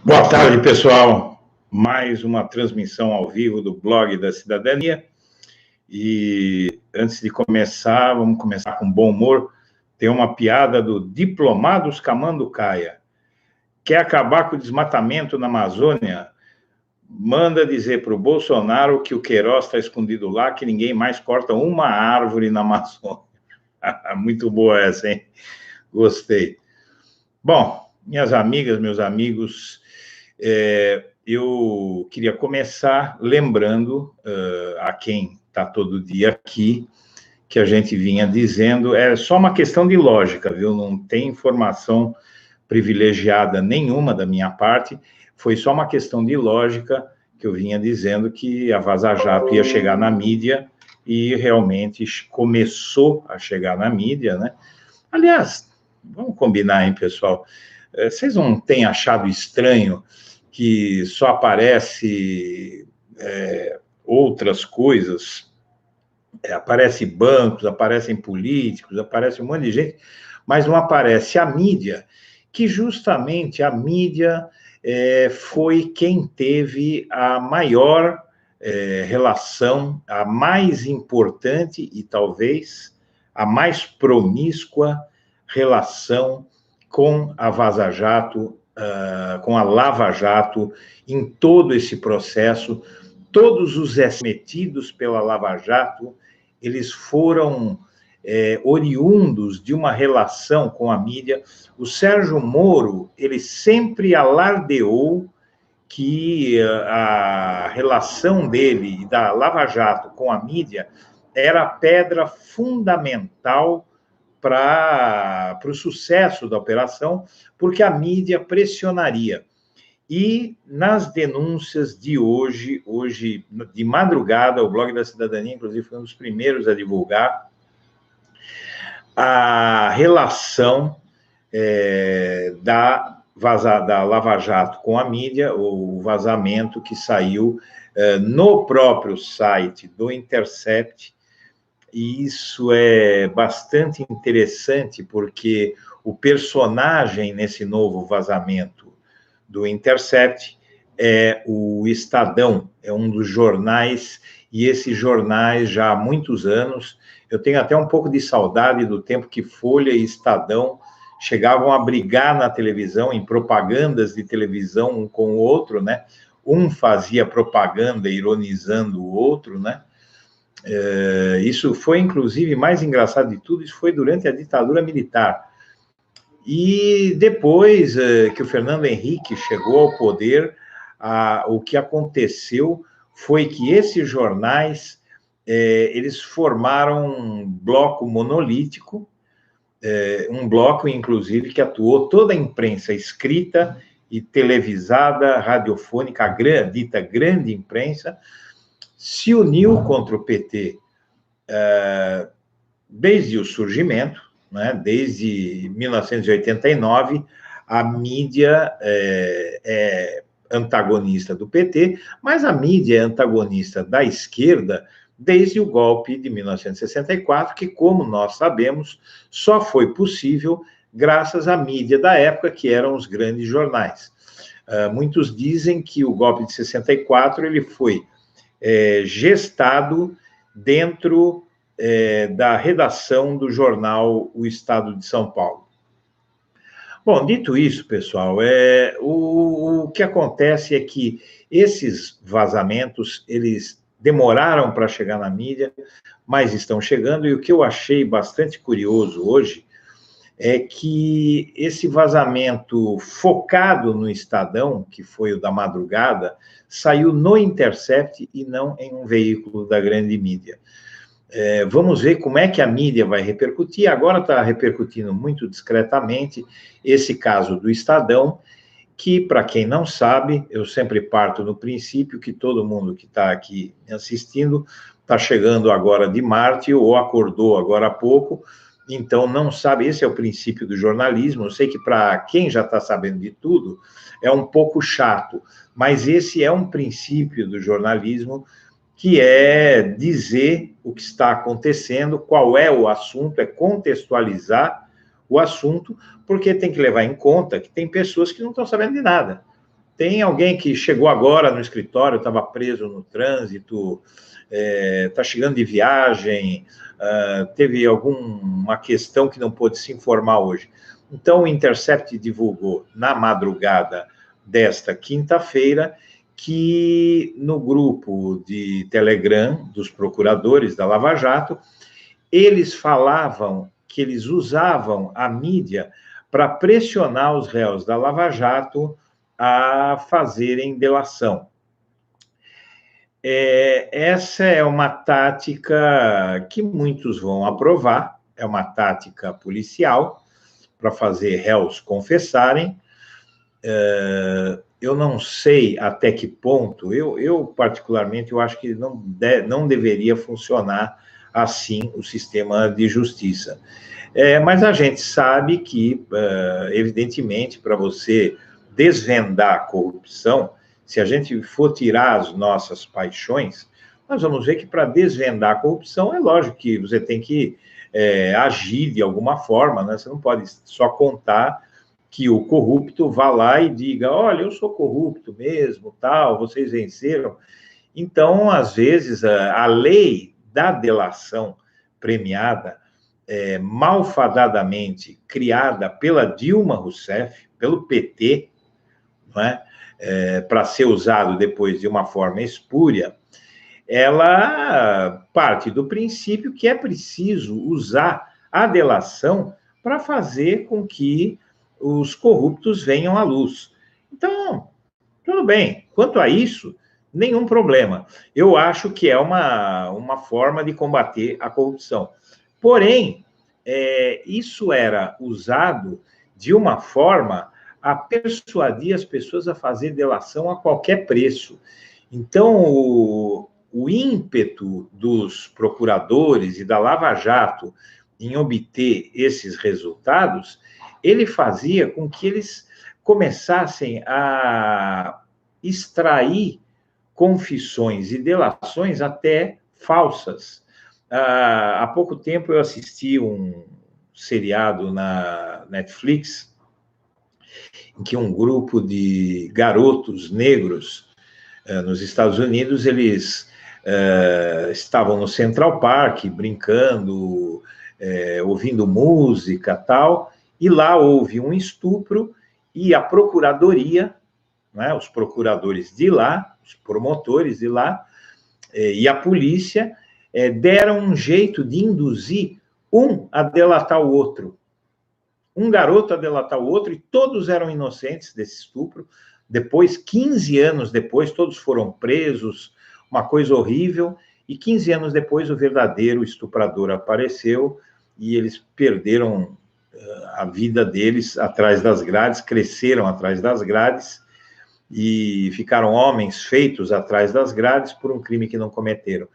Boa tarde, pessoal. Mais uma transmissão ao vivo do Blog da Cidadania. E antes de começar, vamos começar com bom humor. Tem uma piada do Diplomados Camanducaia. Quer acabar com o desmatamento na Amazônia? Manda dizer para o Bolsonaro que o Queiroz está escondido lá, que ninguém mais corta uma árvore na Amazônia. Muito boa essa, hein? Gostei. Bom, minhas amigas, meus amigos, eu queria começar lembrando a quem está todo dia aqui, que a gente vinha dizendo, é só uma questão de lógica, viu? Não tem informação privilegiada nenhuma da minha parte, foi só uma questão de lógica que eu vinha dizendo que a Vaza Jato ia chegar na mídia e realmente começou a chegar na mídia, né? Aliás, vamos combinar, hein, pessoal? Vocês não têm achado estranho que só aparece outras coisas? Aparece bancos, aparecem políticos, aparece um monte de gente, mas não aparece a mídia, que justamente a mídia foi quem teve a maior relação, a mais importante e talvez a mais promíscua relação com a Vaza Jato, com a Lava Jato, em todo esse processo. Todos os metidos pela Lava Jato, eles foram oriundos de uma relação com a mídia. O Sérgio Moro, ele sempre alardeou que a relação dele e da Lava Jato com a mídia era a pedra fundamental para o sucesso da operação, porque a mídia pressionaria. E nas denúncias de hoje de madrugada, o Blog da Cidadania, inclusive, foi um dos primeiros a divulgar a relação da Lava Jato com a mídia, o vazamento que saiu no próprio site do Intercept. E isso é bastante interessante, porque o personagem nesse novo vazamento do Intercept é o Estadão, é um dos jornais, e esses jornais já há muitos anos, eu tenho até um pouco de saudade do tempo que Folha e Estadão chegavam a brigar na televisão, em propagandas de televisão um com o outro, né? Um fazia propaganda ironizando o outro, né? Isso foi, inclusive, mais engraçado de tudo, isso foi durante a ditadura militar. E depois que o Fernando Henrique chegou ao poder, o que aconteceu foi que esses jornais, eles formaram um bloco monolítico, um bloco, inclusive, que atuou toda a imprensa escrita e televisada, radiofônica, a dita grande imprensa, se uniu contra o PT desde o surgimento, né, desde 1989, a mídia é antagonista do PT, mas a mídia é antagonista da esquerda desde o golpe de 1964, que, como nós sabemos, só foi possível graças à mídia da época, que eram os grandes jornais. Muitos dizem que o golpe de 64 ele foi gestado dentro da redação do jornal O Estado de São Paulo. Bom, dito isso, pessoal, o que acontece é que esses vazamentos, eles demoraram para chegar na mídia, mas estão chegando, e o que eu achei bastante curioso hoje é que esse vazamento focado no Estadão, que foi o da madrugada, saiu no Intercept e não em um veículo da grande mídia. Vamos ver como é que a mídia vai repercutir. Agora está repercutindo muito discretamente esse caso do Estadão, que, para quem não sabe, eu sempre parto do princípio que todo mundo que está aqui assistindo está chegando agora de Marte ou acordou agora há pouco, então não sabe. Esse é o princípio do jornalismo. Eu sei que para quem já está sabendo de tudo é um pouco chato, mas esse é um princípio do jornalismo, que é dizer o que está acontecendo, qual é o assunto, é contextualizar o assunto, porque tem que levar em conta que tem pessoas que não estão sabendo de nada. tem alguém que chegou agora no escritório, estava preso no trânsito, está chegando de viagem, teve alguma questão que não pôde se informar hoje. Então, o Intercept divulgou na madrugada desta quinta-feira que no grupo de Telegram dos procuradores da Lava Jato, eles falavam que eles usavam a mídia para pressionar os réus da Lava Jato a fazerem delação. Essa é uma tática que muitos vão aprovar, é uma tática policial para fazer réus confessarem. Eu não sei até que ponto, eu particularmente, eu acho que não deveria funcionar assim o sistema de justiça. Mas a gente sabe que, evidentemente, para você desvendar a corrupção, se a gente for tirar as nossas paixões, nós vamos ver que para desvendar a corrupção, é lógico que você tem que agir de alguma forma, né? Você não pode só contar que o corrupto vá lá e diga, olha, eu sou corrupto mesmo, tal, vocês venceram. Então, às vezes, a lei da delação premiada, malfadadamente criada pela Dilma Rousseff, pelo PT, não é? Para ser usado depois de uma forma espúria, ela parte do princípio que é preciso usar a delação para fazer com que os corruptos venham à luz. Então, tudo bem. Quanto a isso, nenhum problema. Eu acho que é uma forma de combater a corrupção. Porém, isso era usado de uma forma a persuadir as pessoas a fazer delação a qualquer preço. Então, o ímpeto dos procuradores e da Lava Jato em obter esses resultados, ele fazia com que eles começassem a extrair confissões e delações até falsas. Há pouco tempo eu assisti um seriado na Netflix, em que um grupo de garotos negros nos Estados Unidos, eles estavam no Central Park, brincando, ouvindo música, tal, e lá houve um estupro, e a procuradoria, né, os procuradores de lá, os promotores de lá, e a polícia deram um jeito de induzir um a delatar o outro. Um garoto a delatar o outro, e todos eram inocentes desse estupro. Depois, 15 anos depois, todos foram presos, uma coisa horrível, e 15 anos depois o verdadeiro estuprador apareceu, e eles perderam a vida deles atrás das grades, cresceram atrás das grades, e ficaram homens feitos atrás das grades por um crime que não cometeram.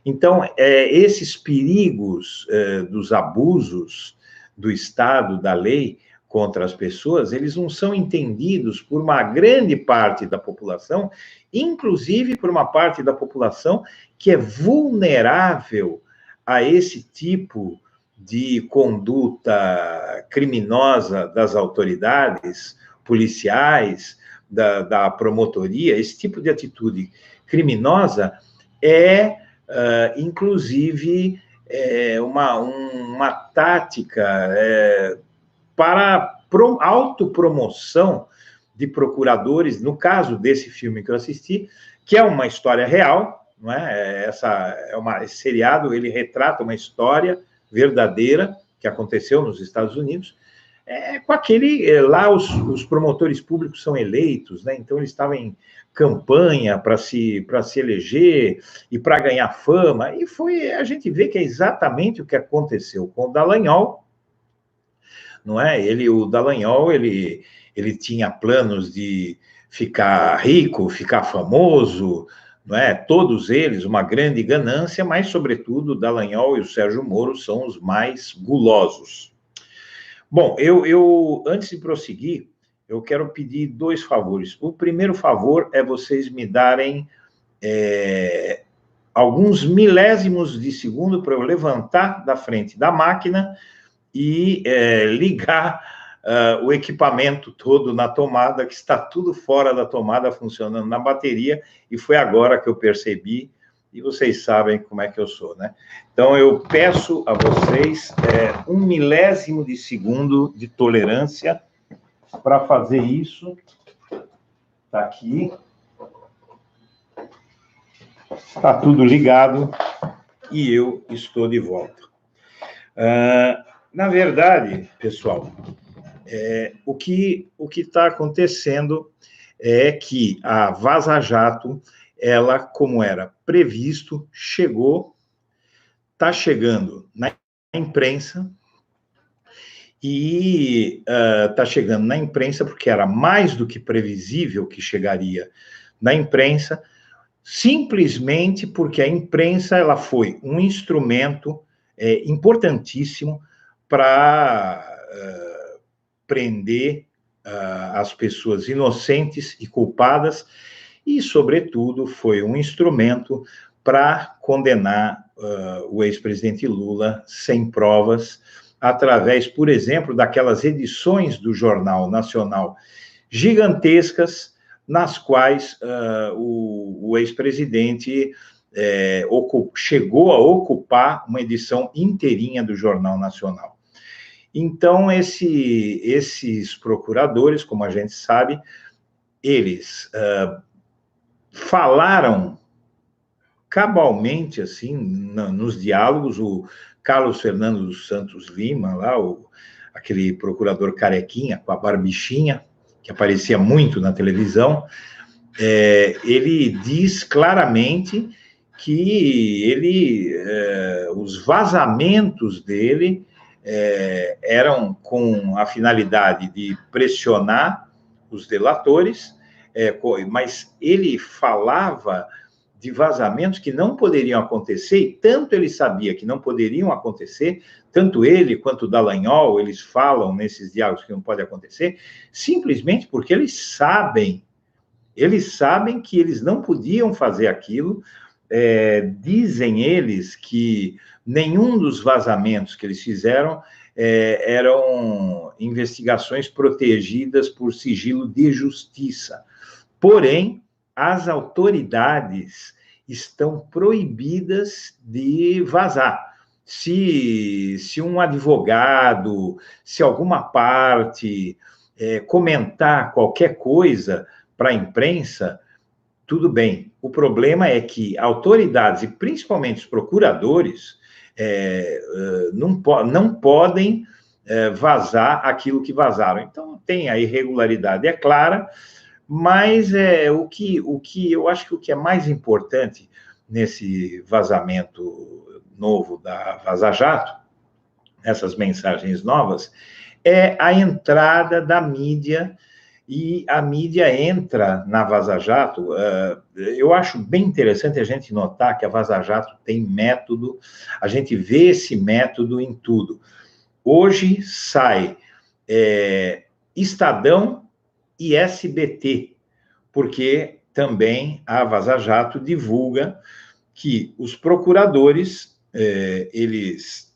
Então, esses perigos dos abusos do Estado, da lei contra as pessoas, eles não são entendidos por uma grande parte da população, inclusive por uma parte da população que é vulnerável a esse tipo de conduta criminosa das autoridades policiais, da promotoria. Esse tipo de atitude criminosa inclusive, uma tática para autopromoção de procuradores, no caso desse filme que eu assisti, que é uma história real, não é? Esse seriado, ele retrata uma história verdadeira que aconteceu nos Estados Unidos, com aquele... Lá os promotores públicos são eleitos, né? Então eles estavam em campanha para se eleger e para ganhar fama, e a gente vê que é exatamente o que aconteceu com o Dallagnol, não é? O Dallagnol, ele tinha planos de ficar rico, ficar famoso, não é? Todos eles, uma grande ganância, mas, sobretudo, o Dallagnol e o Sérgio Moro são os mais gulosos. Bom, antes de prosseguir, eu quero pedir 2 favores. O primeiro favor é vocês me darem alguns milésimos de segundo para eu levantar da frente da máquina e ligar o equipamento todo na tomada, que está tudo fora da tomada, funcionando na bateria, e foi agora que eu percebi, e vocês sabem como é que eu sou, né? Então, eu peço a vocês 1 milésimo de segundo de tolerância para fazer isso. Está aqui. Está tudo ligado e eu estou de volta. Na verdade, pessoal, o que está acontecendo é que a Vaza Jato, ela, como era previsto, está chegando na imprensa, e está chegando na imprensa porque era mais do que previsível que chegaria na imprensa, simplesmente porque a imprensa ela foi um instrumento importantíssimo para prender as pessoas inocentes e culpadas, e, sobretudo, foi um instrumento para condenar o ex-presidente Lula sem provas, através, por exemplo, daquelas edições do Jornal Nacional gigantescas, nas quais o ex-presidente chegou a ocupar uma edição inteirinha do Jornal Nacional. Então, esses procuradores, como a gente sabe, eles falaram cabalmente, assim, nos diálogos. O Carlos Fernando dos Santos Lima, lá, aquele procurador carequinha, com a barbichinha, que aparecia muito na televisão, ele diz claramente que os vazamentos dele eram com a finalidade de pressionar os delatores, mas ele falava de vazamentos que não poderiam acontecer, e tanto ele sabia que não poderiam acontecer, tanto ele quanto o Dallagnol, eles falam nesses diálogos que não pode acontecer, simplesmente porque eles sabem que eles não podiam fazer aquilo. Dizem eles que nenhum dos vazamentos que eles fizeram eram investigações protegidas por sigilo de justiça. Porém, as autoridades estão proibidas de vazar. Se um advogado, se alguma parte comentar qualquer coisa para a imprensa, tudo bem. O problema é que autoridades, e principalmente os procuradores, não podem vazar aquilo que vazaram. Então, tem a irregularidade, é clara, mas o que eu acho que o que é mais importante nesse vazamento novo da Vaza Jato, essas mensagens novas, é a entrada da mídia, e a mídia entra na Vaza Jato. Eu acho bem interessante a gente notar que a Vaza Jato tem método, a gente vê esse método em tudo. Hoje sai Estadão e SBT, porque também a Vaza Jato divulga que os procuradores, eles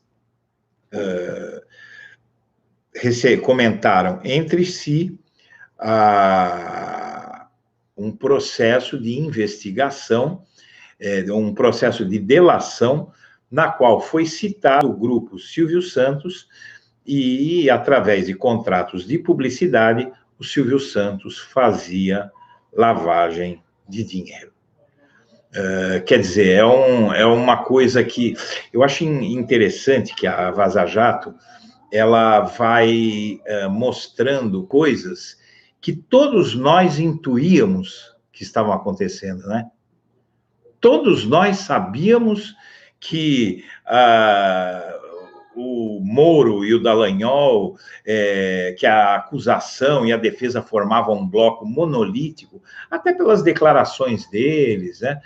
comentaram entre si um processo de investigação, um processo de delação, na qual foi citado o grupo Silvio Santos, e, através de contratos de publicidade, o Silvio Santos fazia lavagem de dinheiro. Quer dizer, é uma coisa que eu acho interessante, que a Vaza Jato ela vai mostrando coisas que todos nós intuíamos que estavam acontecendo, né? Todos nós sabíamos que o Moro e o Dallagnol, que a acusação e a defesa formavam um bloco monolítico, até pelas declarações deles, né?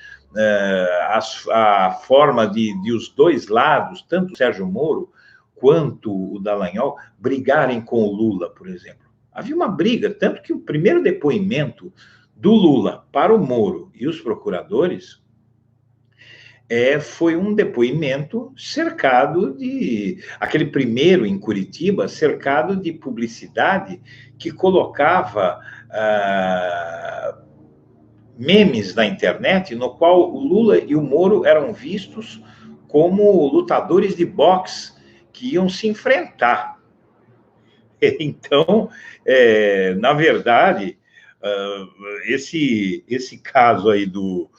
A forma de os dois lados, tanto o Sérgio Moro quanto o Dallagnol, brigarem com o Lula, por exemplo. Havia uma briga, tanto que o primeiro depoimento do Lula para o Moro e os procuradores foi um depoimento cercado de... Aquele primeiro em Curitiba, cercado de publicidade que colocava memes na internet, no qual o Lula e o Moro eram vistos como lutadores de boxe que iam se enfrentar. Então, na verdade, esse caso aí do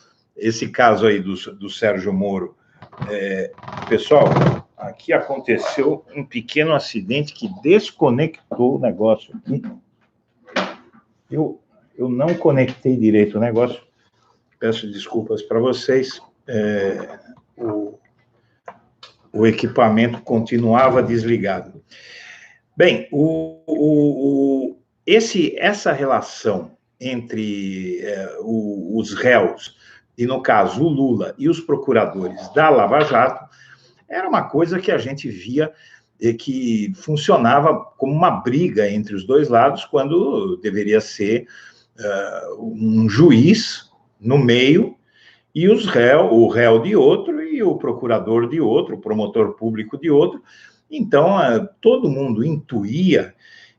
Sérgio Moro, pessoal, aqui aconteceu um pequeno acidente que desconectou o negócio aqui. Eu não conectei direito o negócio, peço desculpas para vocês, o equipamento continuava desligado. Bem, essa relação entre os réus, e no caso o Lula e os procuradores da Lava Jato, era uma coisa que a gente via que funcionava como uma briga entre os dois lados, quando deveria ser um juiz no meio e o réu de outro e o procurador de outro, o promotor público de outro. Então, todo mundo intuía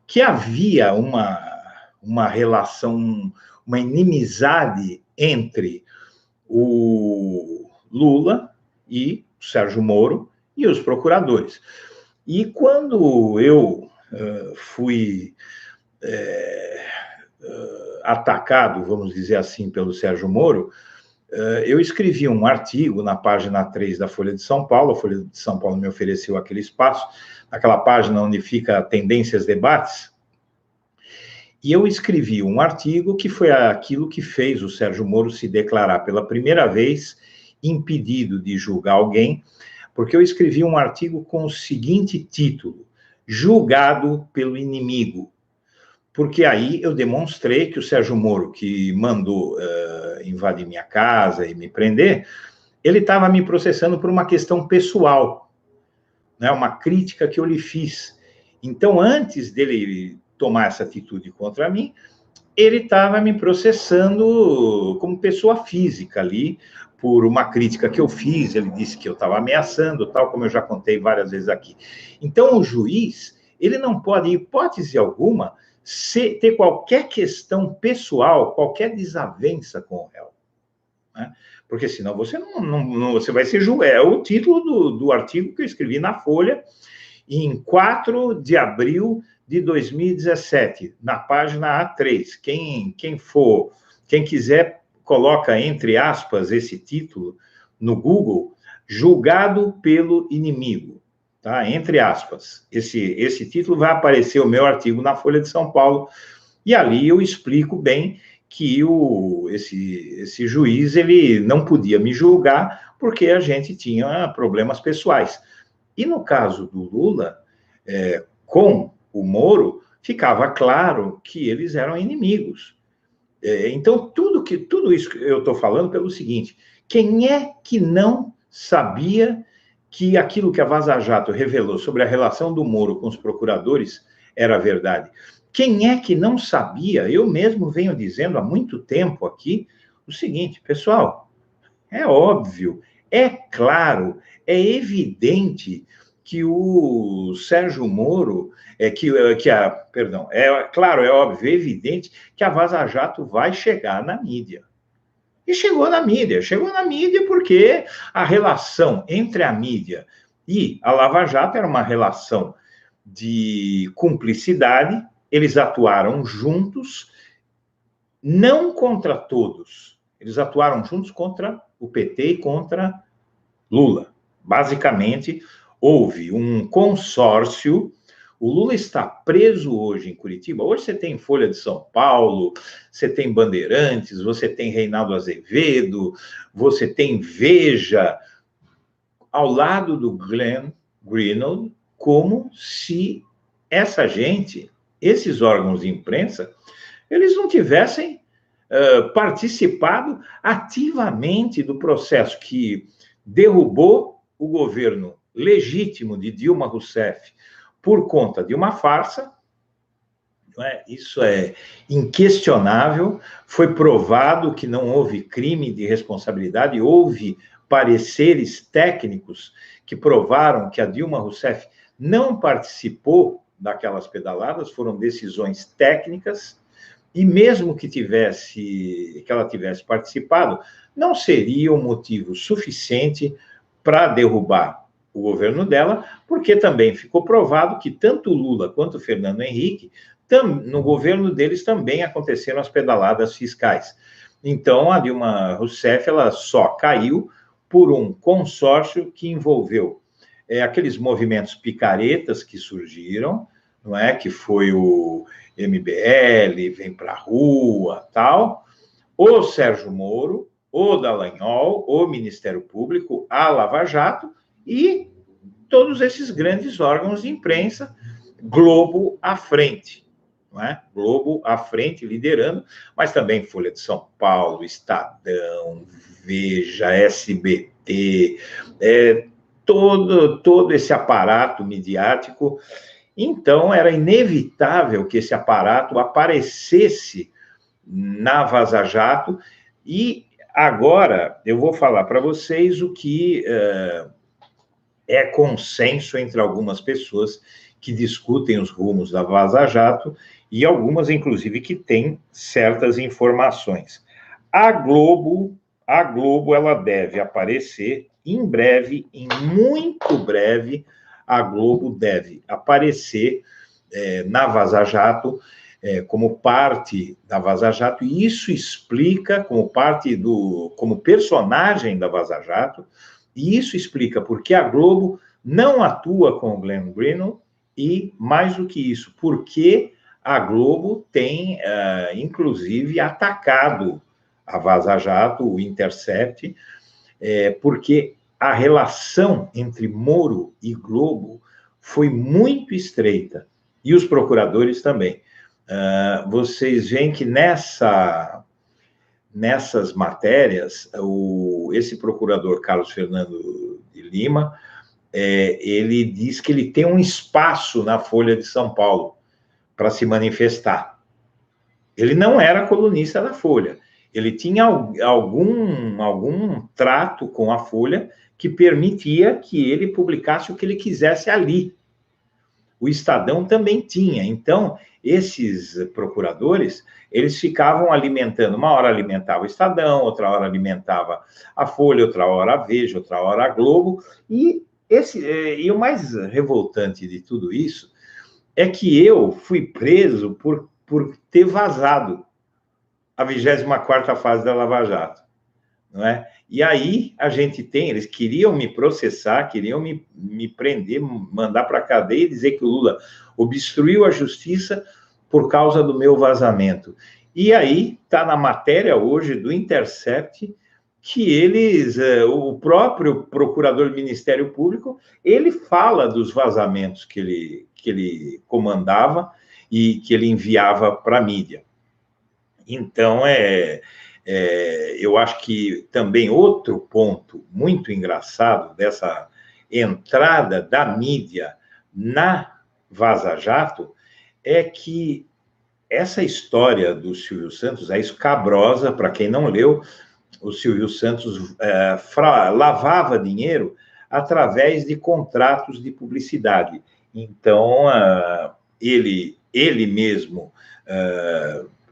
que havia uma relação, uma inimizade entre o Lula e o Sérgio Moro e os procuradores. E quando eu fui atacado, vamos dizer assim, pelo Sérgio Moro, eu escrevi um artigo na página 3 da Folha de São Paulo. A Folha de São Paulo me ofereceu aquele espaço, aquela página onde fica Tendências Debates, e eu escrevi um artigo que foi aquilo que fez o Sérgio Moro se declarar pela primeira vez impedido de julgar alguém, porque eu escrevi um artigo com o seguinte título: Julgado pelo Inimigo. Porque aí eu demonstrei que o Sérgio Moro, que mandou invadir minha casa e me prender, ele estava me processando por uma questão pessoal, né, uma crítica que eu lhe fiz. Então, antes dele tomar essa atitude contra mim, ele estava me processando como pessoa física ali, por uma crítica que eu fiz. Ele disse que eu estava ameaçando, tal, como eu já contei várias vezes aqui. Então, o juiz, ele não pode, em hipótese alguma, ter qualquer questão pessoal, qualquer desavença com o réu, né? Porque senão você você vai ser juiz. É o título do artigo que eu escrevi na Folha em 4 de abril de 2017, na página A3. Quem quiser, coloca entre aspas esse título no Google: Julgado pelo Inimigo. Tá? Entre aspas. Esse título vai aparecer o meu artigo na Folha de São Paulo, e ali eu explico bem que esse juiz, ele não podia me julgar porque a gente tinha problemas pessoais. E no caso do Lula, com o Moro, ficava claro que eles eram inimigos. Então, tudo isso que eu estou falando pelo seguinte: quem é que não sabia que aquilo que a Vaza Jato revelou sobre a relação do Moro com os procuradores era verdade? Quem é que não sabia? Eu mesmo venho dizendo há muito tempo aqui o seguinte: pessoal, é óbvio, é claro, é evidente que o Sérgio Moro, é claro, é óbvio, é evidente que a Vaza Jato vai chegar na mídia. E chegou na mídia porque a relação entre a mídia e a Lava Jato era uma relação de cumplicidade. Eles atuaram juntos, não contra todos, eles atuaram juntos contra o PT e contra Lula. Basicamente, houve um consórcio. O Lula está preso hoje em Curitiba. Hoje você tem Folha de São Paulo, você tem Bandeirantes, você tem Reinaldo Azevedo, você tem Veja, ao lado do Glenn Greenwald, como se essa gente, esses órgãos de imprensa, eles não tivessem participado ativamente do processo que derrubou o governo legítimo de Dilma Rousseff por conta de uma farsa. Isso é inquestionável. Foi provado que não houve crime de responsabilidade, houve pareceres técnicos que provaram que a Dilma Rousseff não participou daquelas pedaladas, foram decisões técnicas, e mesmo que ela tivesse participado, não seria um motivo suficiente para derrubar o governo dela, porque também ficou provado que tanto Lula quanto Fernando Henrique, no governo deles também aconteceram as pedaladas fiscais. Então, a Dilma Rousseff ela só caiu por um consórcio que envolveu aqueles movimentos picaretas que surgiram, não é? Que foi o MBL, Vem Pra Rua, tal, o Sérgio Moro, o Dallagnol, o Ministério Público, a Lava Jato e todos esses grandes órgãos de imprensa, Globo à frente, não é? Globo à frente, liderando, mas também Folha de São Paulo, Estadão, Veja, SBT, todo esse aparato midiático. Então, era inevitável que esse aparato aparecesse na Vaza Jato, e agora eu vou falar para vocês o que é consenso entre algumas pessoas que discutem os rumos da Vaza Jato, e algumas, inclusive, que têm certas informações. A Globo, ela deve aparecer em breve, em muito breve, a Globo deve aparecer na Vaza Jato, como parte da Vaza Jato, e isso explica, como personagem da Vaza Jato, e isso explica porque a Globo não atua com o Glenn Greenwald, e, mais do que isso, porque a Globo tem, inclusive, atacado a Vaza Jato, o Intercept, porque a relação entre Moro e Globo foi muito estreita, e os procuradores também. Vocês veem que nessas matérias, esse procurador Carlos Fernando de Lima, ele diz que ele tem um espaço na Folha de São Paulo para se manifestar. Ele não era colunista da Folha, ele tinha algum trato com a Folha que permitia que ele publicasse o que ele quisesse ali. O Estadão também tinha. Então, esses procuradores, eles ficavam alimentando, uma hora alimentava o Estadão, outra hora alimentava a Folha, outra hora a Veja, outra hora a Globo, e o mais revoltante de tudo isso é que eu fui preso por ter vazado a 24ª fase da Lava Jato, não é? E aí eles queriam me processar, queriam me prender, mandar para a cadeia e dizer que o Lula obstruiu a justiça por causa do meu vazamento. E aí está na matéria hoje do Intercept que o próprio procurador do Ministério Público, ele fala dos vazamentos que ele comandava e que ele enviava para a mídia. Então, eu acho que também outro ponto muito engraçado dessa entrada da mídia na Vaza Jato é que essa história do Silvio Santos é escabrosa, para quem não leu. O Silvio Santos lavava dinheiro através de contratos de publicidade. Então, ele mesmo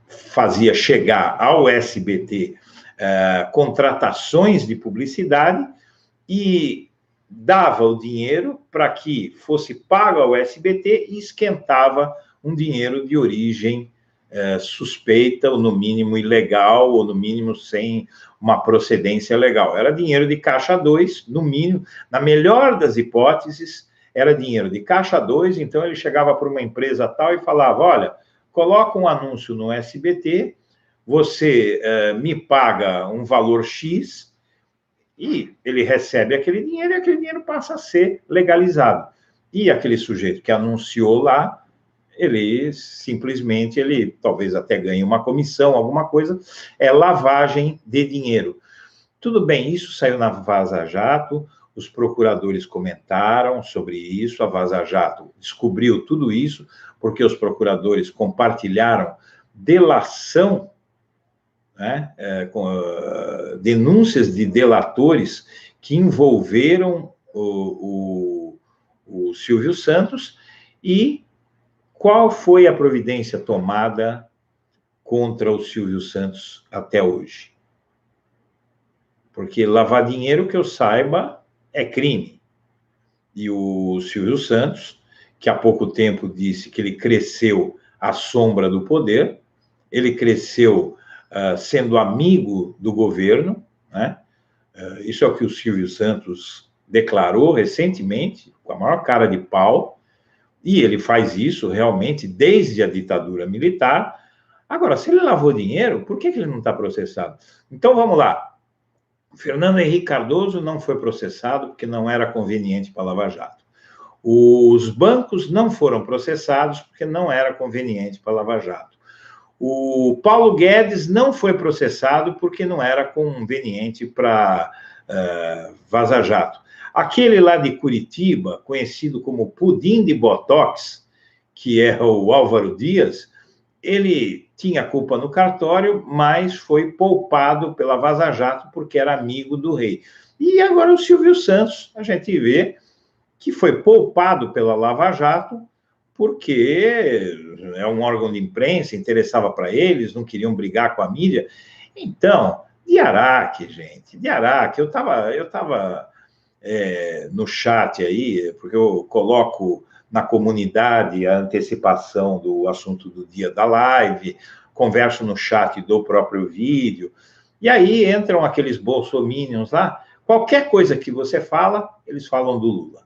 fazia chegar ao SBT contratações de publicidade e dava o dinheiro para que fosse pago ao SBT e esquentava um dinheiro de origem suspeita, ou no mínimo ilegal, ou no mínimo sem uma procedência legal. Era dinheiro de caixa 2, no mínimo, na melhor das hipóteses, era dinheiro de caixa 2, então ele chegava para uma empresa tal e falava, olha, coloca um anúncio no SBT, você me paga um valor X, e ele recebe aquele dinheiro, e aquele dinheiro passa a ser legalizado. E aquele sujeito que anunciou lá, ele talvez até ganhe uma comissão, alguma coisa, é lavagem de dinheiro. Tudo bem, isso saiu na Vaza Jato, os procuradores comentaram sobre isso, a Vaza Jato descobriu tudo isso, porque os procuradores compartilharam delação, né, denúncias de delatores que envolveram o Silvio Santos, e qual foi a providência tomada contra o Silvio Santos até hoje? Porque lavar dinheiro, que eu saiba, é crime. E o Silvio Santos, que há pouco tempo disse que ele cresceu à sombra do poder, ele cresceu sendo amigo do governo, né? Isso é o que o Silvio Santos declarou recentemente, com a maior cara de pau, e ele faz isso realmente desde a ditadura militar. Agora, se ele lavou dinheiro, por que ele não está processado? Então, vamos lá. Fernando Henrique Cardoso não foi processado porque não era conveniente para a Lava Jato. Os bancos não foram processados porque não era conveniente para a Lava Jato. O Paulo Guedes não foi processado porque não era conveniente para Vaza Jato. Aquele lá de Curitiba, conhecido como Pudim de Botox, que é o Álvaro Dias, ele tinha culpa no cartório, mas foi poupado pela Vaza Jato porque era amigo do rei. E agora o Silvio Santos, a gente vê que foi poupado pela Lava Jato porque é um órgão de imprensa, interessava para eles, não queriam brigar com a mídia. Então, de Araque, gente, de Araque, eu tava no chat aí, porque eu coloco na comunidade a antecipação do assunto do dia da live, converso no chat do próprio vídeo, e aí entram aqueles bolsominions lá, qualquer coisa que você fala, eles falam do Lula.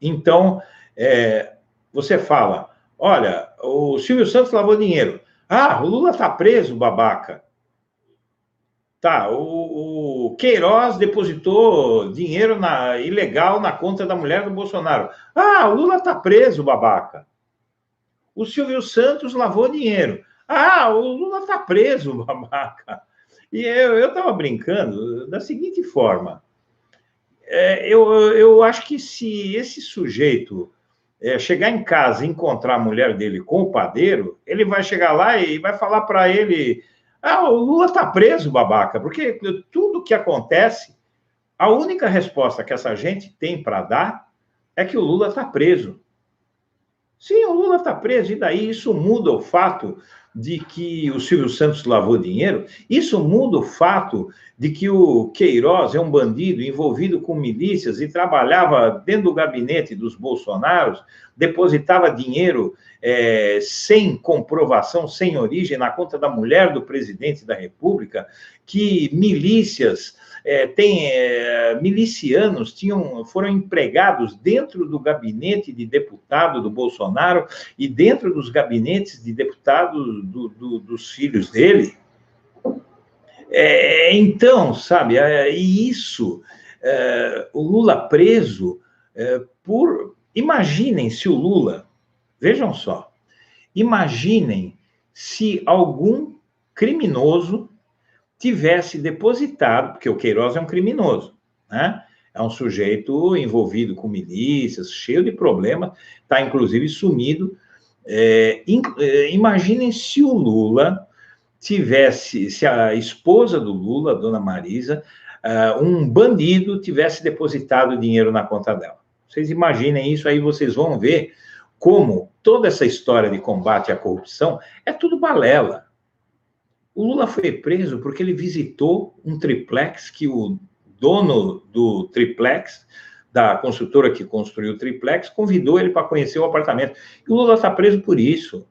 Então, você fala, olha, o Silvio Santos lavou dinheiro. Ah, o Lula está preso, babaca. Tá, o Queiroz depositou dinheiro ilegal na conta da mulher do Bolsonaro. Ah, o Lula está preso, babaca. O Silvio Santos lavou dinheiro. Ah, o Lula está preso, babaca. E eu estava brincando da seguinte forma. Eu acho que se esse sujeito chegar em casa e encontrar a mulher dele com o padeiro, ele vai chegar lá e vai falar para ele... Ah, o Lula está preso, babaca, porque tudo que acontece, a única resposta que essa gente tem para dar é que o Lula está preso. Sim, o Lula está preso, e daí isso muda o fato de que o Silvio Santos lavou dinheiro? Isso muda o fato de que o Queiroz é um bandido envolvido com milícias e trabalhava dentro do gabinete dos Bolsonaros, depositava dinheiro sem comprovação, sem origem, na conta da mulher do presidente da República, que milícias... milicianos foram empregados dentro do gabinete de deputado do Bolsonaro e dentro dos gabinetes de deputados dos filhos dele. Então, sabe, o Lula preso Imaginem se o Lula, vejam só, imaginem se algum criminoso tivesse depositado, porque o Queiroz é um criminoso, né? É um sujeito envolvido com milícias, cheio de problemas, está inclusive sumido. Imaginem se o Lula se a esposa do Lula, a dona Marisa, um bandido tivesse depositado dinheiro na conta dela. Vocês imaginem isso, aí vocês vão ver como toda essa história de combate à corrupção é tudo balela. O Lula foi preso porque ele visitou um triplex que o dono do triplex, da construtora que construiu o triplex, convidou ele para conhecer o apartamento. E o Lula está preso por isso.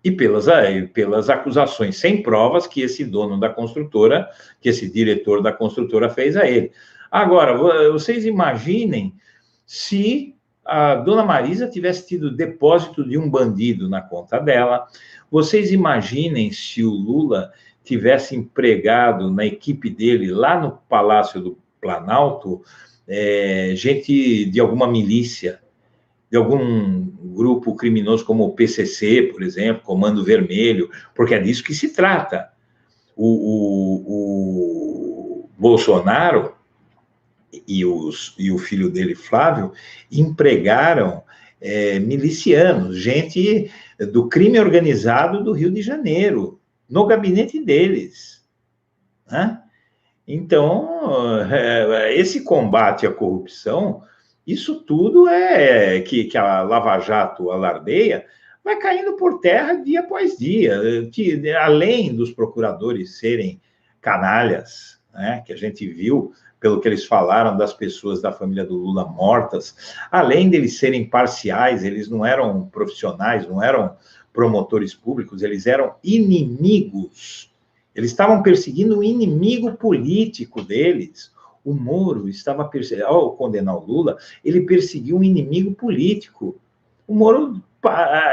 E pelas acusações sem provas que esse dono da construtora, que esse diretor da construtora fez a ele. Agora, vocês imaginem se a dona Marisa tivesse tido depósito de um bandido na conta dela. Vocês imaginem se o Lula tivesse empregado na equipe dele, lá no Palácio do Planalto, gente de alguma milícia, de algum grupo criminoso como o PCC, por exemplo, Comando Vermelho, porque é disso que se trata. O Bolsonaro e o filho dele, Flávio, empregaram milicianos, gente do crime organizado do Rio de Janeiro, no gabinete deles, né? Então, esse combate à corrupção, isso tudo que a Lava Jato alardeia, vai caindo por terra dia após dia. Além dos procuradores serem canalhas, né, que a gente viu pelo que eles falaram das pessoas da família do Lula mortas, além deles serem parciais, eles não eram profissionais, não eram promotores públicos, eles eram inimigos. Eles estavam perseguindo um inimigo político deles. O Moro estava perseguindo, ao condenar o Lula, ele perseguiu um inimigo político. O Moro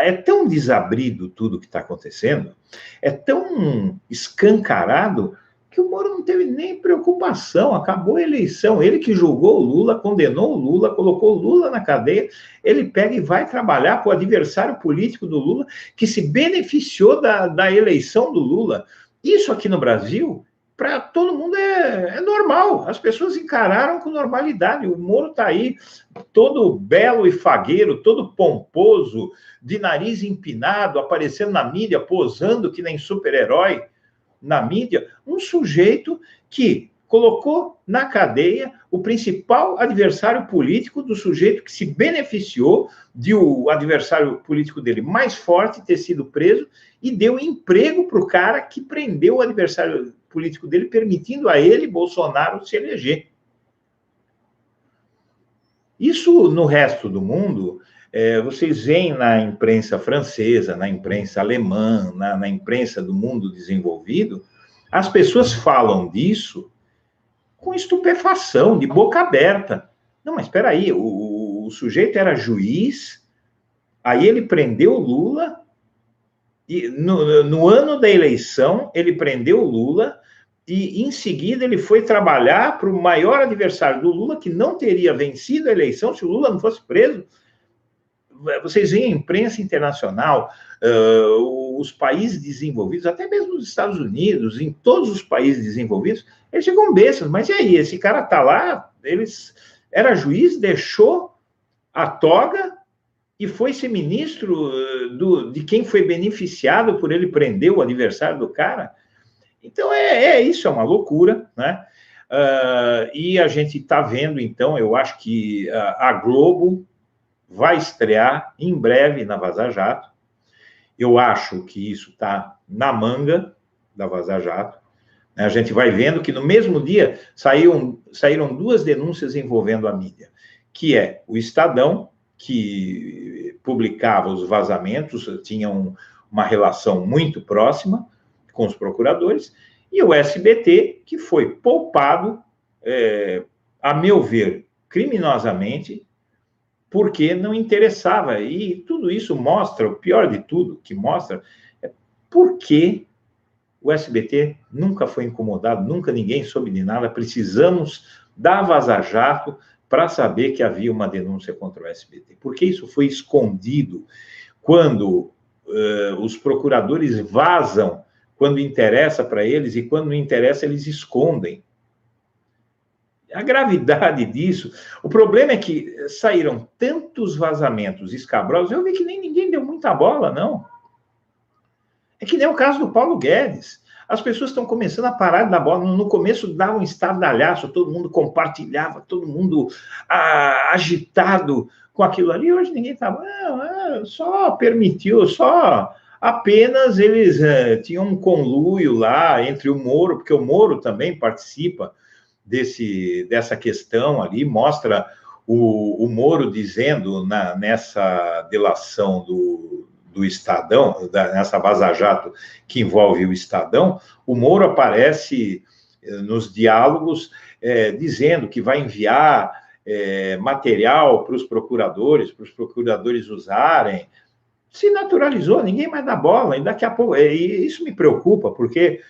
é tão desabrido tudo que está acontecendo, é tão escancarado, que o Moro não teve nem preocupação, acabou a eleição, ele que julgou o Lula, condenou o Lula, colocou o Lula na cadeia, ele pega e vai trabalhar para o adversário político do Lula, que se beneficiou da eleição do Lula. Isso aqui no Brasil, para todo mundo é normal, as pessoas encararam com normalidade, o Moro está aí, todo belo e fagueiro, todo pomposo, de nariz empinado, aparecendo na mídia, posando que nem super-herói, na mídia, um sujeito que colocou na cadeia o principal adversário político do sujeito que se beneficiou de o adversário político dele mais forte ter sido preso e deu emprego para o cara que prendeu o adversário político dele, permitindo a ele, Bolsonaro, se eleger. Isso no resto do mundo, vocês veem na imprensa francesa, na imprensa alemã, na imprensa do mundo desenvolvido, as pessoas falam disso com estupefação, de boca aberta. Não, mas espera aí, o sujeito era juiz, aí ele prendeu o Lula, e no ano da eleição ele prendeu o Lula, e em seguida ele foi trabalhar para o maior adversário do Lula, que não teria vencido a eleição se o Lula não fosse preso. Vocês veem a imprensa internacional, os países desenvolvidos, até mesmo os Estados Unidos, em todos os países desenvolvidos, eles ficam bestas. Mas e aí, esse cara está lá, era juiz, deixou a toga e foi ser ministro de quem foi beneficiado por ele prender o adversário do cara? Então, isso é uma loucura, né? E a gente está vendo, então, eu acho que a Globo vai estrear em breve na Vaza Jato. Eu acho que isso está na manga da Vaza Jato. A gente vai vendo que no mesmo dia saíram duas denúncias envolvendo a mídia, que é o Estadão, que publicava os vazamentos, tinha uma relação muito próxima com os procuradores, e o SBT, que foi poupado, a meu ver, criminosamente, porque não interessava. E tudo isso mostra, o pior de tudo que mostra, é por que o SBT nunca foi incomodado, nunca ninguém soube de nada. Precisamos da Vaza Jato para saber que havia uma denúncia contra o SBT. Porque isso foi escondido quando os procuradores vazam, quando interessa para eles, e quando não interessa, eles escondem. A gravidade disso, o problema é que saíram tantos vazamentos escabrosos, eu vi que nem ninguém deu muita bola, não. É que nem o caso do Paulo Guedes. As pessoas estão começando a parar de dar bola. No começo dava um estardalhaço, todo mundo compartilhava, todo mundo agitado com aquilo ali. Hoje ninguém estava, só permitiu, só apenas eles tinham um conluio lá entre o Moro, porque o Moro também participa dessa questão ali, mostra o Moro dizendo nessa delação do Estadão, nessa Vaza Jato que envolve o Estadão, o Moro aparece nos diálogos dizendo que vai enviar material para os procuradores usarem. Se naturalizou, ninguém mais dá bola, e daqui a pouco, isso me preocupa, porque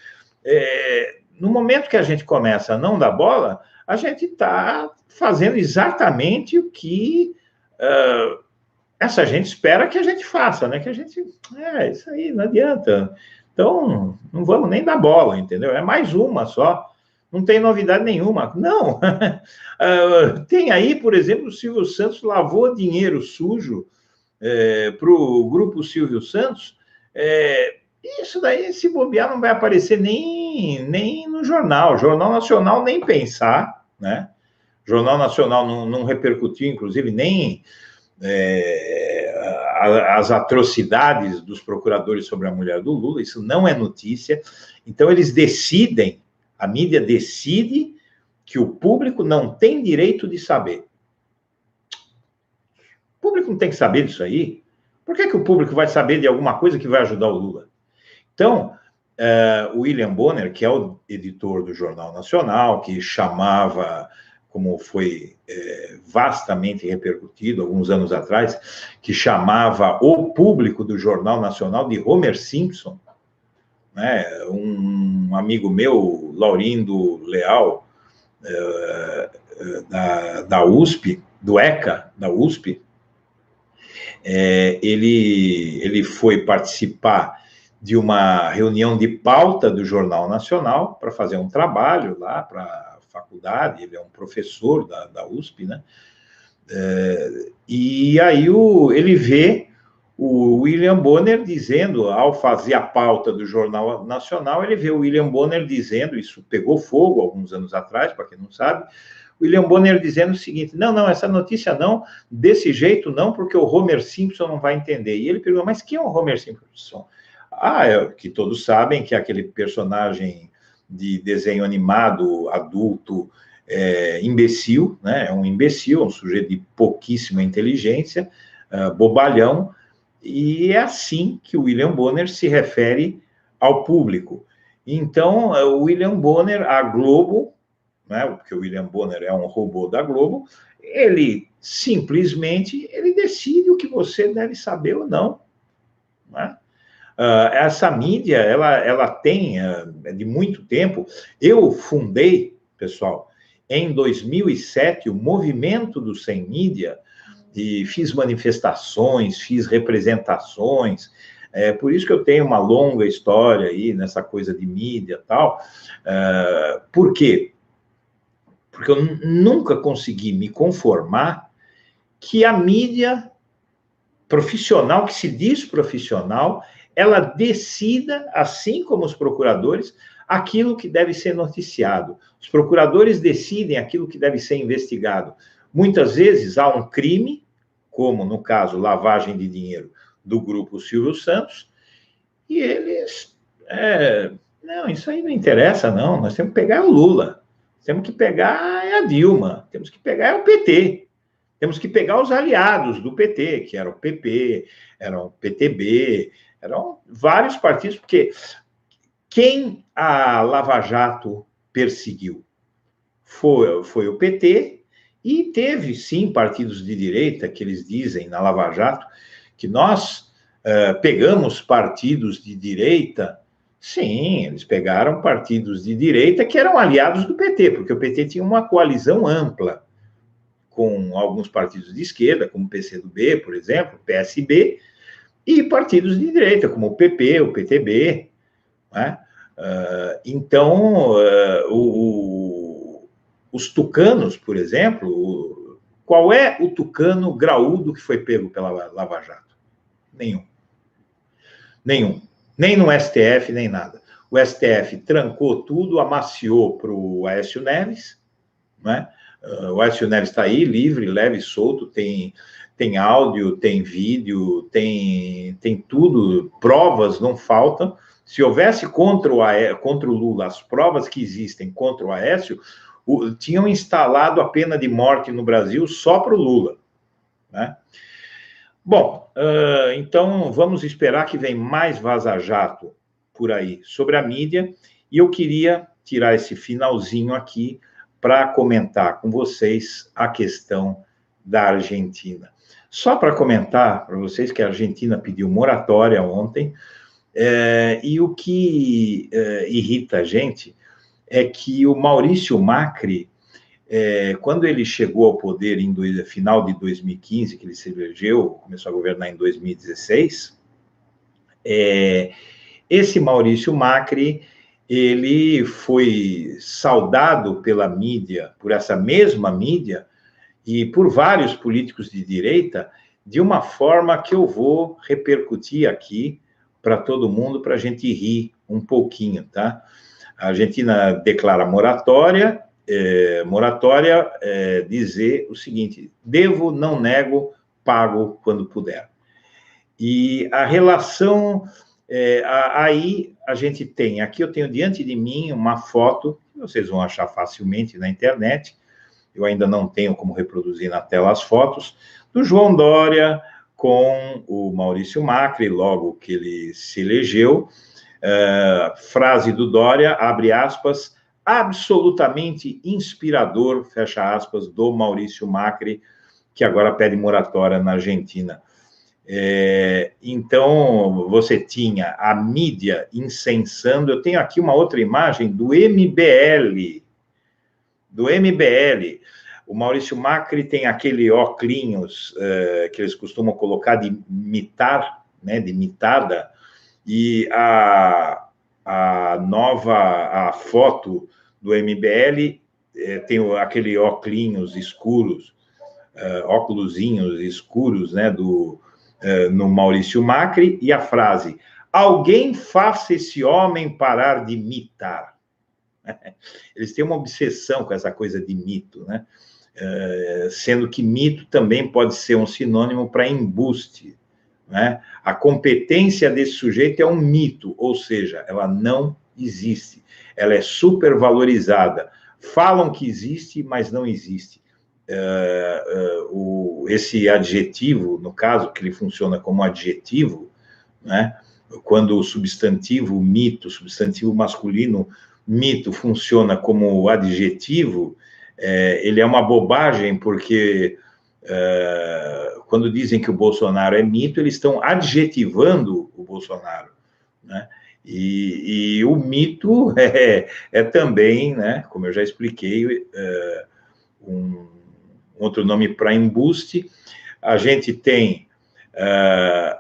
no momento que a gente começa a não dar bola, a gente está fazendo exatamente o que essa gente espera que a gente faça, né? Que a gente, isso aí, não adianta. Então, não vamos nem dar bola, entendeu? É mais uma só. Não tem novidade nenhuma. Não. Tem aí, por exemplo, o Silvio Santos lavou dinheiro sujo para o grupo Silvio Santos, Isso daí, se bobear, não vai aparecer nem no jornal. Jornal Nacional nem pensar, né? Jornal Nacional não repercutiu, inclusive, nem as atrocidades dos procuradores sobre a mulher do Lula, isso não é notícia. Então, eles decidem, a mídia decide que o público não tem direito de saber. O público não tem que saber disso aí. Por que o público vai saber de alguma coisa que vai ajudar o Lula? Então, o William Bonner, que é o editor do Jornal Nacional, que chamava, como foi vastamente repercutido alguns anos atrás, que chamava o público do Jornal Nacional de Homer Simpson, né? Um amigo meu, Laurindo Leal, da USP, do ECA, da USP, ele foi participar de uma reunião de pauta do Jornal Nacional para fazer um trabalho lá para a faculdade, ele é um professor da USP, né? E aí ele vê o William Bonner dizendo, ao fazer a pauta do Jornal Nacional, ele vê o William Bonner dizendo, isso pegou fogo alguns anos atrás, para quem não sabe, William Bonner dizendo o seguinte, não, essa notícia não, desse jeito não, porque o Homer Simpson não vai entender. E ele pergunta, mas quem é o Homer Simpson? Que todos sabem que é aquele personagem de desenho animado, adulto, imbecil, né? É um imbecil, um sujeito de pouquíssima inteligência, bobalhão, e é assim que o William Bonner se refere ao público. Então, o William Bonner, a Globo, né, porque o William Bonner é um robô da Globo, ele simplesmente decide o que você deve saber ou não, né? Essa mídia, ela tem de muito tempo. Eu fundei, pessoal, em 2007, o movimento do Sem Mídia, e fiz manifestações, fiz representações, por isso que eu tenho uma longa história aí nessa coisa de mídia e tal. Por quê? Porque eu nunca consegui me conformar que a mídia profissional, que se diz profissional, ela decida, assim como os procuradores, aquilo que deve ser noticiado. Os procuradores decidem aquilo que deve ser investigado. Muitas vezes há um crime, como no caso lavagem de dinheiro do grupo Silvio Santos, e eles... não, isso aí não interessa, não. Nós temos que pegar o Lula. Temos que pegar a Dilma. Temos que pegar o PT. Temos que pegar os aliados do PT, que era o PP, era o PTB, eram vários partidos, porque quem a Lava Jato perseguiu foi o PT, e teve, sim, partidos de direita, que eles dizem na Lava Jato, que nós pegamos partidos de direita. Sim, eles pegaram partidos de direita que eram aliados do PT, porque o PT tinha uma coalizão ampla com alguns partidos de esquerda, como o PCdoB, por exemplo, PSB, e partidos de direita, como o PP, o PTB, né? Então, os tucanos, por exemplo, qual é o tucano graúdo que foi pego pela Lava Jato? Nenhum. Nem no STF, nem nada. O STF trancou tudo, amaciou para o Aécio Neves, né? O Aécio Neves está aí, livre, leve, solto, tem áudio, tem vídeo, tem tudo, provas não faltam. Se houvesse contra o Lula as provas que existem contra o Aécio, tinham instalado a pena de morte no Brasil só para o Lula, né? Bom, então vamos esperar que vem mais vaza-jato por aí sobre a mídia, e eu queria tirar esse finalzinho aqui para comentar com vocês a questão da Argentina. Só para comentar para vocês que a Argentina pediu moratória ontem, e o que irrita a gente é que o Maurício Macri, quando ele chegou ao poder em final de 2015, que ele se elegeu, começou a governar em 2016, esse Maurício Macri, ele foi saudado pela mídia, por essa mesma mídia, e por vários políticos de direita, de uma forma que eu vou repercutir aqui para todo mundo, para a gente rir um pouquinho, tá? A Argentina declara moratória, dizer o seguinte: devo, não nego, pago quando puder. E a relação, aí a gente tem, aqui eu tenho diante de mim uma foto, que vocês vão achar facilmente na internet, eu ainda não tenho como reproduzir na tela as fotos, do João Dória com o Maurício Macri, logo que ele se elegeu. Frase do Dória, abre aspas, absolutamente inspirador, fecha aspas, do Maurício Macri, que agora pede moratória na Argentina. Então, você tinha a mídia incensando. Eu tenho aqui uma outra imagem do MBL. O Maurício Macri tem aquele óculos que eles costumam colocar de mitar, né, de mitada, e a foto do MBL tem aquele óculos escuros, óculosinhos escuros, né, no Maurício Macri, e a frase: alguém faça esse homem parar de mitar. Eles têm uma obsessão com essa coisa de mito, né? Sendo que mito também pode ser um sinônimo para embuste, né? A competência desse sujeito é um mito, ou seja, ela não existe, ela é supervalorizada. Falam que existe, mas não existe. Esse adjetivo, no caso, que ele funciona como adjetivo, né? Quando o substantivo mito, substantivo masculino mito, funciona como adjetivo, ele é uma bobagem, porque quando dizem que o Bolsonaro é mito, eles estão adjetivando o Bolsonaro, né? E o mito é também, né, como eu já expliquei, um outro nome para embuste. A gente tem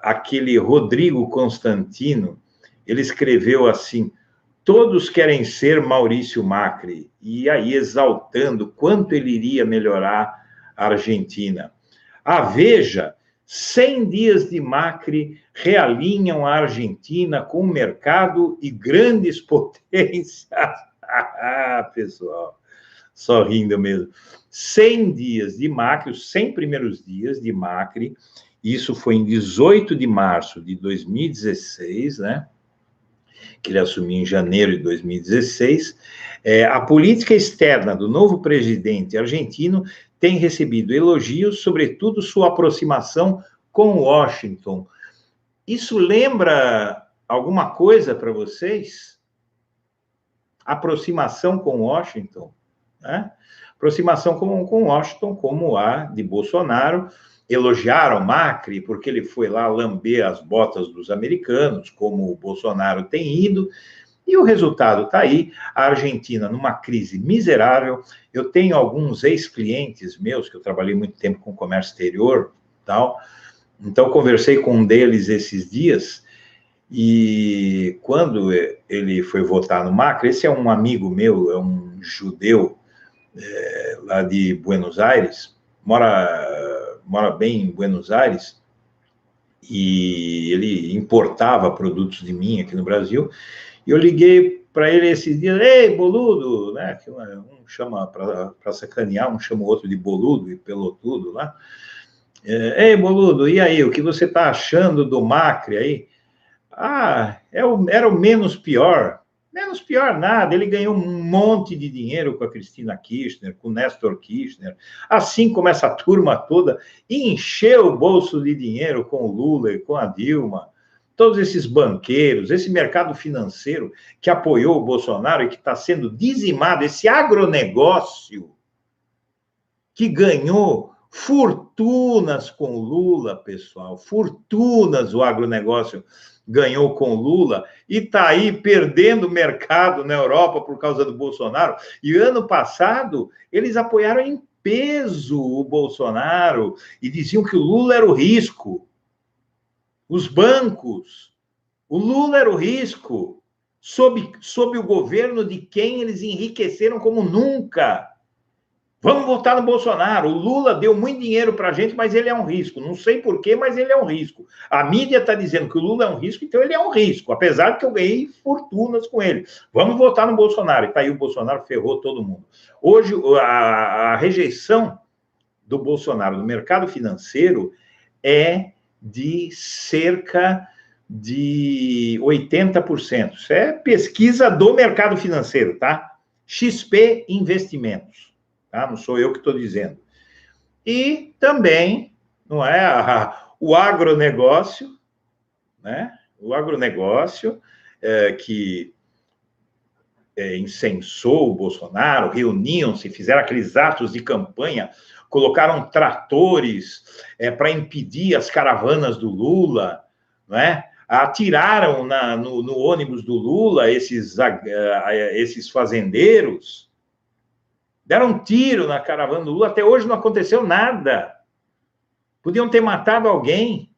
aquele Rodrigo Constantino, ele escreveu assim: todos querem ser Maurício Macri, e aí exaltando quanto ele iria melhorar a Argentina. A Veja, 100 dias de Macri realinham a Argentina com o mercado e grandes potências. Pessoal, só rindo mesmo. 100 dias de Macri, os 100 primeiros dias de Macri, isso foi em 18 de março de 2016, né? Que ele assumiu em janeiro de 2016, a política externa do novo presidente argentino tem recebido elogios, sobretudo sua aproximação com Washington. Isso lembra alguma coisa para vocês? Aproximação com Washington, né? Aproximação com Washington, como a de Bolsonaro. Elogiaram Macri porque ele foi lá lamber as botas dos americanos, como o Bolsonaro tem ido, e o resultado está aí, a Argentina numa crise miserável. Eu tenho alguns ex-clientes meus, que eu trabalhei muito tempo com comércio exterior, tal, então conversei com um deles esses dias, e quando ele foi votar no Macri, esse é um amigo meu, é um judeu, lá de Buenos Aires, mora bem em Buenos Aires, e ele importava produtos de mim aqui no Brasil, e eu liguei para ele esses dias: ei, boludo, né? Um chama para sacanear, um chama o outro de boludo e pelotudo lá. Ei, boludo, e aí, o que você está achando do Macri aí? Era o menos pior. Menos pior nada, ele ganhou um monte de dinheiro com a Cristina Kirchner, com o Néstor Kirchner, assim como essa turma toda encheu o bolso de dinheiro com o Lula e com a Dilma, todos esses banqueiros, esse mercado financeiro que apoiou o Bolsonaro e que está sendo dizimado, esse agronegócio que ganhou fortunas com Lula, pessoal, fortunas o agronegócio ganhou com Lula, e está aí perdendo mercado na Europa por causa do Bolsonaro. E ano passado, eles apoiaram em peso o Bolsonaro e diziam que o Lula era o risco. Os bancos, o Lula era o risco, sob o governo de quem eles enriqueceram como nunca. Vamos votar no Bolsonaro. O Lula deu muito dinheiro para a gente, mas ele é um risco. Não sei por quê, mas ele é um risco. A mídia está dizendo que o Lula é um risco, então ele é um risco, apesar de que eu ganhei fortunas com ele. Vamos votar no Bolsonaro. E tá aí, o Bolsonaro ferrou todo mundo. Hoje, a rejeição do Bolsonaro no mercado financeiro é de cerca de 80%. Isso é pesquisa do mercado financeiro, tá? XP Investimentos. Tá? Não sou eu que estou dizendo. E também, não é, o agronegócio, né? O agronegócio que incensou o Bolsonaro, reuniam-se, fizeram aqueles atos de campanha, colocaram tratores para impedir as caravanas do Lula, não é? Atiraram no ônibus do Lula esses fazendeiros, deram um tiro na caravana do Lula, até hoje não aconteceu nada. Podiam ter matado alguém.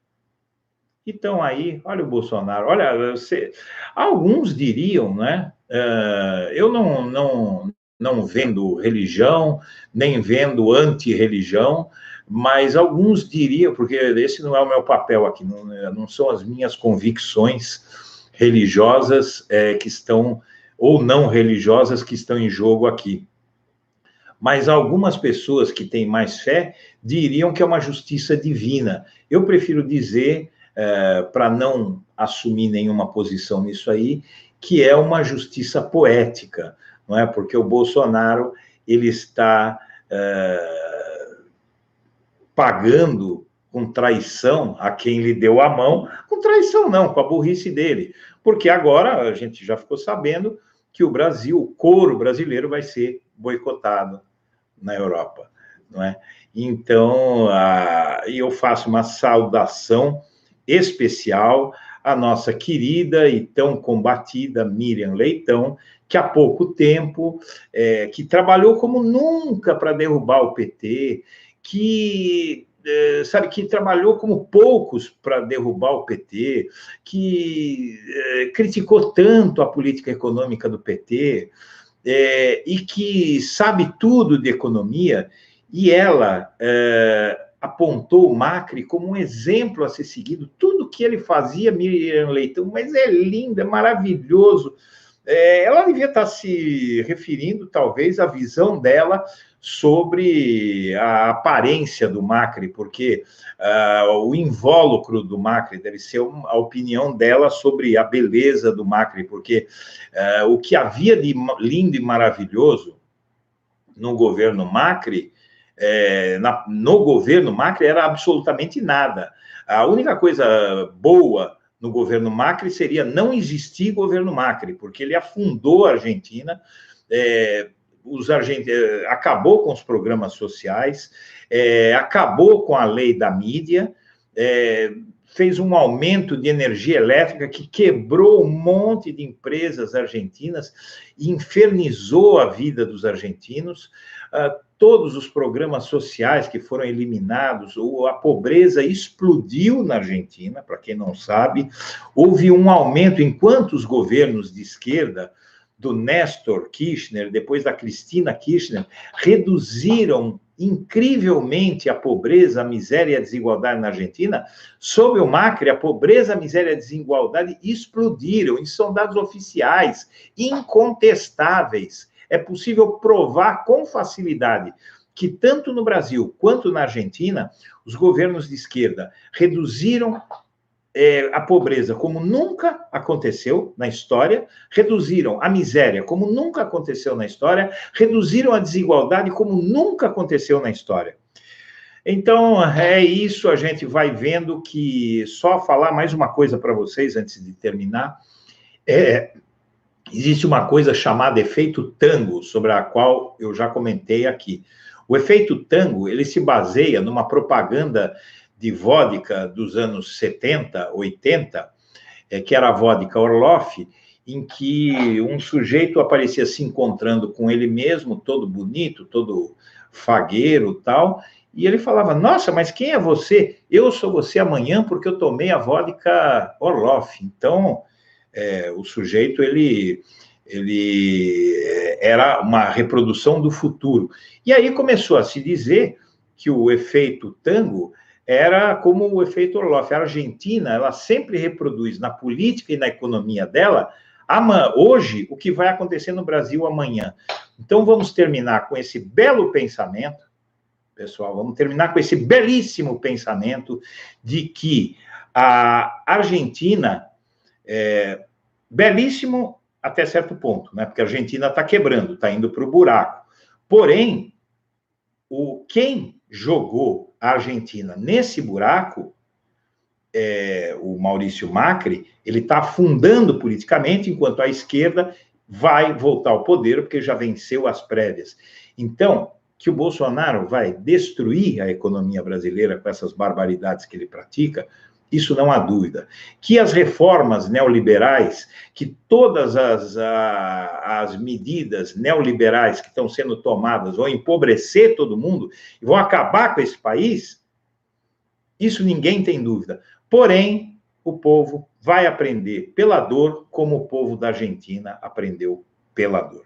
Então aí, olha o Bolsonaro, olha, alguns diriam, né? Eu não vendo religião, nem vendo anti-religião, mas alguns diriam, porque esse não é o meu papel aqui, não são as minhas convicções religiosas que estão, ou não religiosas, que estão em jogo aqui. Mas algumas pessoas que têm mais fé diriam que é uma justiça divina. Eu prefiro dizer, para não assumir nenhuma posição nisso aí, que é uma justiça poética, não é? Porque o Bolsonaro, ele está pagando com traição a quem lhe deu a mão, com traição não, com a burrice dele, porque agora a gente já ficou sabendo que o Brasil, o couro brasileiro vai ser boicotado na Europa, não é? Então, eu faço uma saudação especial à nossa querida e tão combatida Miriam Leitão, que há pouco tempo, que trabalhou como nunca para derrubar o PT, que trabalhou como poucos para derrubar o PT, que criticou tanto a política econômica do PT, e que sabe tudo de economia, e ela apontou o Macri como um exemplo a ser seguido. Tudo que ele fazia, Miriam Leitão, mas é lindo, é maravilhoso. Ela devia estar se referindo, talvez, à visão dela sobre a aparência do Macri, porque o invólucro do Macri deve ser a opinião dela sobre a beleza do Macri, porque o que havia de lindo e maravilhoso no governo Macri, no governo Macri era absolutamente nada. A única coisa boa no governo Macri seria não existir governo Macri, porque ele afundou a Argentina, acabou com os programas sociais, acabou com a lei da mídia, fez um aumento de energia elétrica que quebrou um monte de empresas argentinas e infernizou a vida dos argentinos. Todos os programas sociais que foram eliminados, a pobreza explodiu na Argentina, para quem não sabe, houve um aumento, enquanto os governos de esquerda, do Néstor Kirchner, depois da Cristina Kirchner, reduziram incrivelmente a pobreza, a miséria e a desigualdade na Argentina. Sob o Macri, a pobreza, a miséria e a desigualdade explodiram. Isso são dados oficiais, incontestáveis. É possível provar com facilidade que tanto no Brasil quanto na Argentina, os governos de esquerda reduziram a pobreza como nunca aconteceu na história, reduziram a miséria como nunca aconteceu na história, reduziram a desigualdade como nunca aconteceu na história. Então, é isso, a gente vai vendo que, só falar mais uma coisa para vocês antes de terminar, existe uma coisa chamada efeito tango, sobre a qual eu já comentei aqui. O efeito tango, ele se baseia numa propaganda de vodka dos anos 70, 80, que era a vodka Orloff, em que um sujeito aparecia se encontrando com ele mesmo, todo bonito, todo fagueiro e tal, e ele falava, nossa, mas quem é você? Eu sou você amanhã porque eu tomei a vodka Orloff. Então, o sujeito, ele era uma reprodução do futuro. E aí começou a se dizer que o efeito tango era como o efeito Orloff. A Argentina, ela sempre reproduz na política e na economia dela, hoje, o que vai acontecer no Brasil amanhã. Então, vamos terminar com esse belo pensamento, pessoal, vamos terminar com esse belíssimo pensamento de que a Argentina, belíssimo até certo ponto, né? Porque a Argentina está quebrando, está indo para o buraco. Porém, quem jogou a Argentina nesse buraco, o Maurício Macri, ele está afundando politicamente, enquanto a esquerda vai voltar ao poder, porque já venceu as prévias. Então, que o Bolsonaro vai destruir a economia brasileira com essas barbaridades que ele pratica, isso não há dúvida. Que as reformas neoliberais, que todas as medidas neoliberais que estão sendo tomadas vão empobrecer todo mundo e vão acabar com esse país, isso ninguém tem dúvida. Porém, o povo vai aprender pela dor, como o povo da Argentina aprendeu pela dor.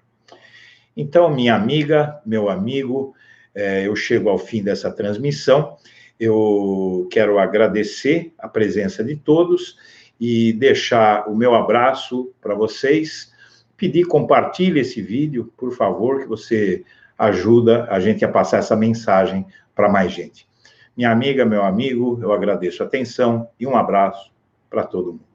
Então, minha amiga, meu amigo, eu chego ao fim dessa transmissão. Eu quero agradecer a presença de todos e deixar o meu abraço para vocês. Pedir, compartilhe esse vídeo, por favor, que você ajuda a gente a passar essa mensagem para mais gente. Minha amiga, meu amigo, eu agradeço a atenção e um abraço para todo mundo.